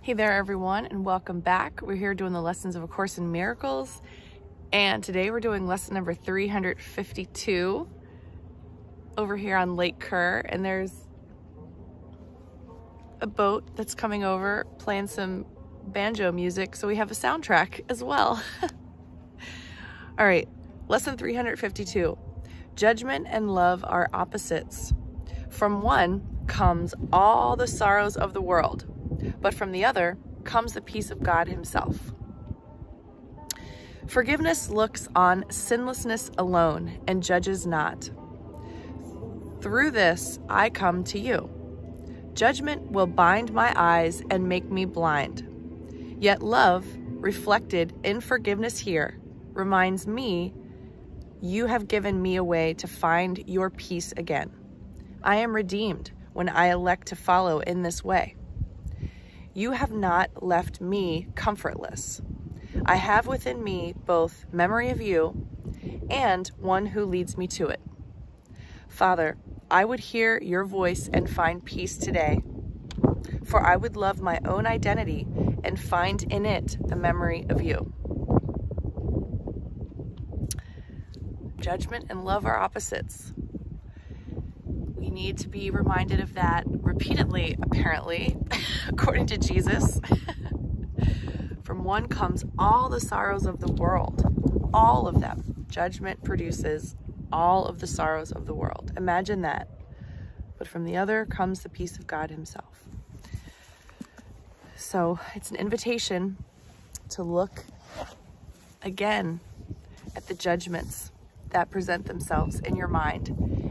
Hey there everyone, and welcome back. We're here doing the lessons of A Course in Miracles, and today we're doing lesson number 352 over here on Lake Kerr, and there's a boat that's coming over playing some banjo music, so we have a soundtrack as well. All right, lesson 352. Judgment and love are opposites. From one comes all the sorrows of the world, but from the other comes the peace of God himself. Forgiveness looks on sinlessness alone and judges not. Through this I come to you. Judgment will bind my eyes and make me blind. Yet love, reflected in forgiveness here, reminds me you have given me a way to find your peace again. I am redeemed when I elect to follow in this way. You have not left me comfortless. I have within me both memory of you and one who leads me to it. Father, I would hear your voice and find peace today, for I would love my own identity and find in it the memory of you. Judgment and love are opposites. We need to be reminded of that repeatedly, apparently, according to Jesus. From one comes all the sorrows of the world, all of them. Judgment produces all of the sorrows of the world. Imagine that. But from the other comes the peace of God himself. So it's an invitation to look again at the judgments that present themselves in your mind.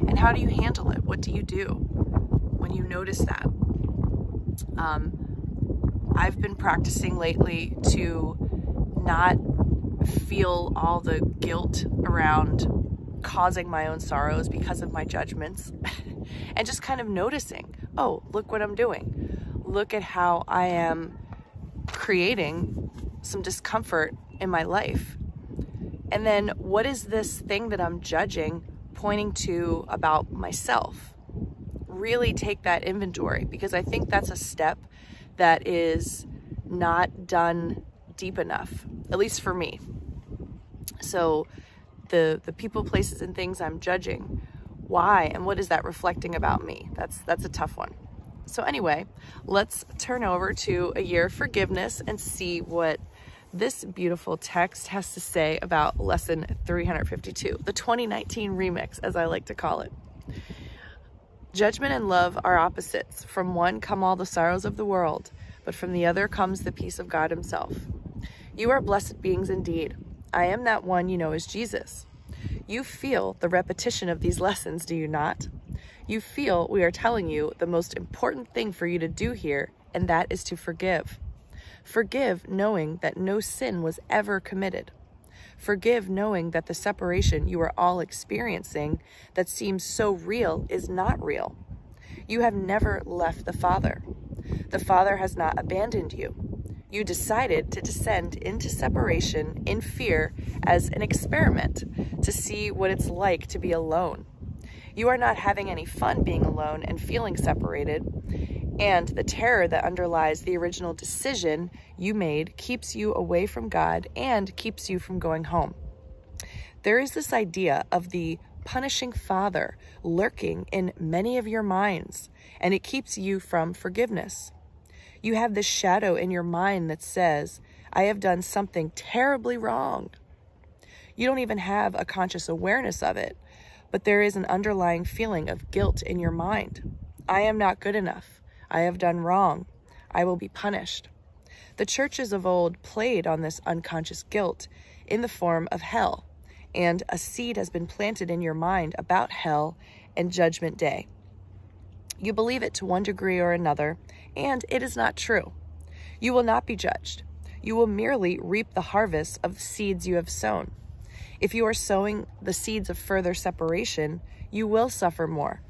And how do you handle it? What do you do when you notice that? I've been practicing lately to not feel all the guilt around causing my own sorrows because of my judgments and just kind of noticing, oh, look what I'm doing. Look at how I am creating some discomfort in my life. And then what is this thing that I'm judging pointing to about myself? Really take that inventory, because I think that's a step that is not done deep enough, at least for me. So the people, places, and things I'm judging, why and what is that reflecting about me? That's a tough one. So anyway, let's turn over to A Year of Forgiveness and see what this beautiful text has to say about lesson 352, the 2019 remix, as I like to call it. Judgment and love are opposites. From one come all the sorrows of the world, but from the other comes the peace of God himself. You are blessed beings indeed. I am that one you know as Jesus. You feel the repetition of these lessons, do you not? You feel we are telling you the most important thing for you to do here, and that is to forgive. Forgive knowing that no sin was ever committed. Forgive knowing that the separation you are all experiencing that seems so real is not real. You have never left the Father. The Father has not abandoned you. You decided to descend into separation in fear as an experiment to see what it's like to be alone. You are not having any fun being alone and feeling separated, and the terror that underlies the original decision you made keeps you away from God and keeps you from going home. There is this idea of the punishing Father lurking in many of your minds, and it keeps you from forgiveness. You have this shadow in your mind that says, I have done something terribly wrong. You don't even have a conscious awareness of it, but there is an underlying feeling of guilt in your mind. I am not good enough. I have done wrong. I will be punished. The churches of old played on this unconscious guilt in the form of hell, and a seed has been planted in your mind about hell and Judgment Day. You believe it to one degree or another, and it is not true. You will not be judged. You will merely reap the harvest of the seeds you have sown. If you are sowing the seeds of further separation, you will suffer more.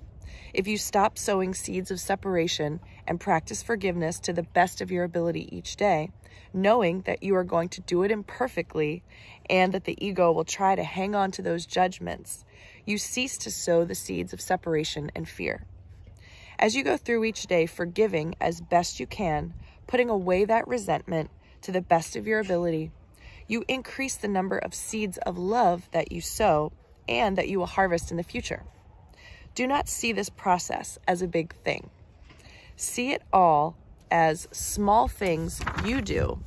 If you stop sowing seeds of separation and practice forgiveness to the best of your ability each day, knowing that you are going to do it imperfectly and that the ego will try to hang on to those judgments, you cease to sow the seeds of separation and fear. As you go through each day forgiving as best you can, putting away that resentment to the best of your ability, you increase the number of seeds of love that you sow and that you will harvest in the future. Do not see this process as a big thing. See it all as small things you do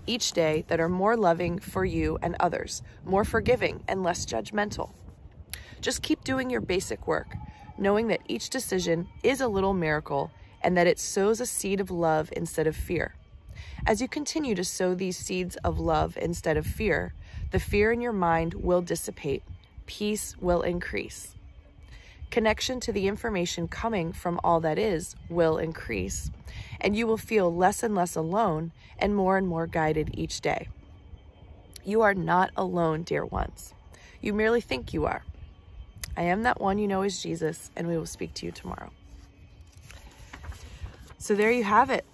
each day that are more loving for you and others, more forgiving and less judgmental. Just keep doing your basic work, knowing that each decision is a little miracle and that it sows a seed of love instead of fear. As you continue to sow these seeds of love instead of fear, the fear in your mind will dissipate. Peace will increase. Connection to the information coming from all that is will increase, and you will feel less and less alone and more guided each day. You are not alone, dear ones. You merely think you are. I am that one you know is Jesus, and we will speak to you tomorrow. So there you have it.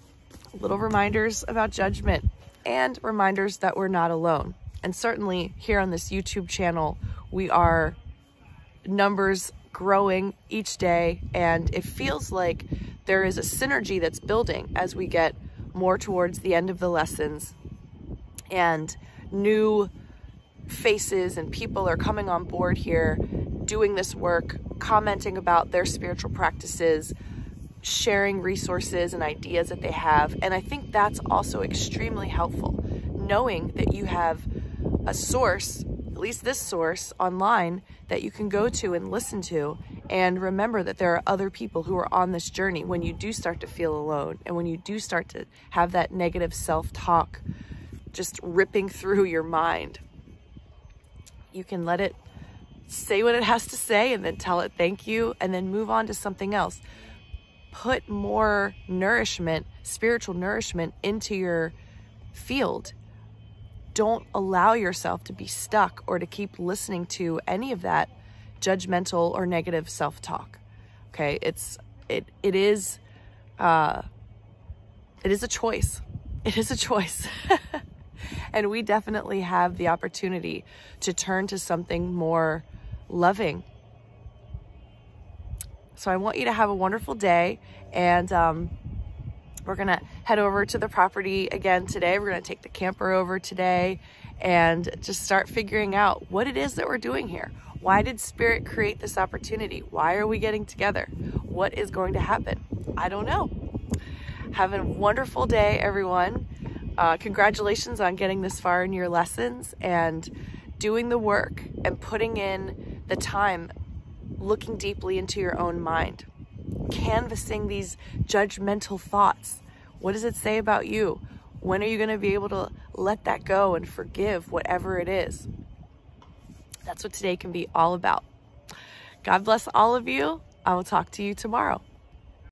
Little reminders about judgment and reminders that we're not alone. And certainly here on this YouTube channel, we are numbers growing each day, and it feels like there is a synergy that's building as we get more towards the end of the lessons, and new faces and people are coming on board here, doing this work, commenting about their spiritual practices, sharing resources and ideas that they have. And I think that's also extremely helpful, knowing that you have a source, at least this source online, that you can go to and listen to, and remember that there are other people who are on this journey when you do start to feel alone, and when you do start to have that negative self-talk just ripping through your mind. You can let it say what it has to say and then tell it thank you, and then move on to something else. Put more nourishment, spiritual nourishment, into your field. Don't allow yourself to be stuck or to keep listening to any of that judgmental or negative self-talk. Okay, it is a choice. It is a choice. And we definitely have the opportunity to turn to something more loving. So I want you to have a wonderful day, and we're gonna head over to the property again today. We're gonna take the camper over today and just start figuring out what it is that we're doing here. Why did Spirit create this opportunity? Why are we getting together? What is going to happen? I don't know. Have a wonderful day, everyone. Congratulations on getting this far in your lessons and doing the work and putting in the time, looking deeply into your own mind, canvassing these judgmental thoughts. What does it say about you? When are you going to be able to let that go and forgive whatever it is? That's what today can be all about. God bless all of you. I will talk to you tomorrow.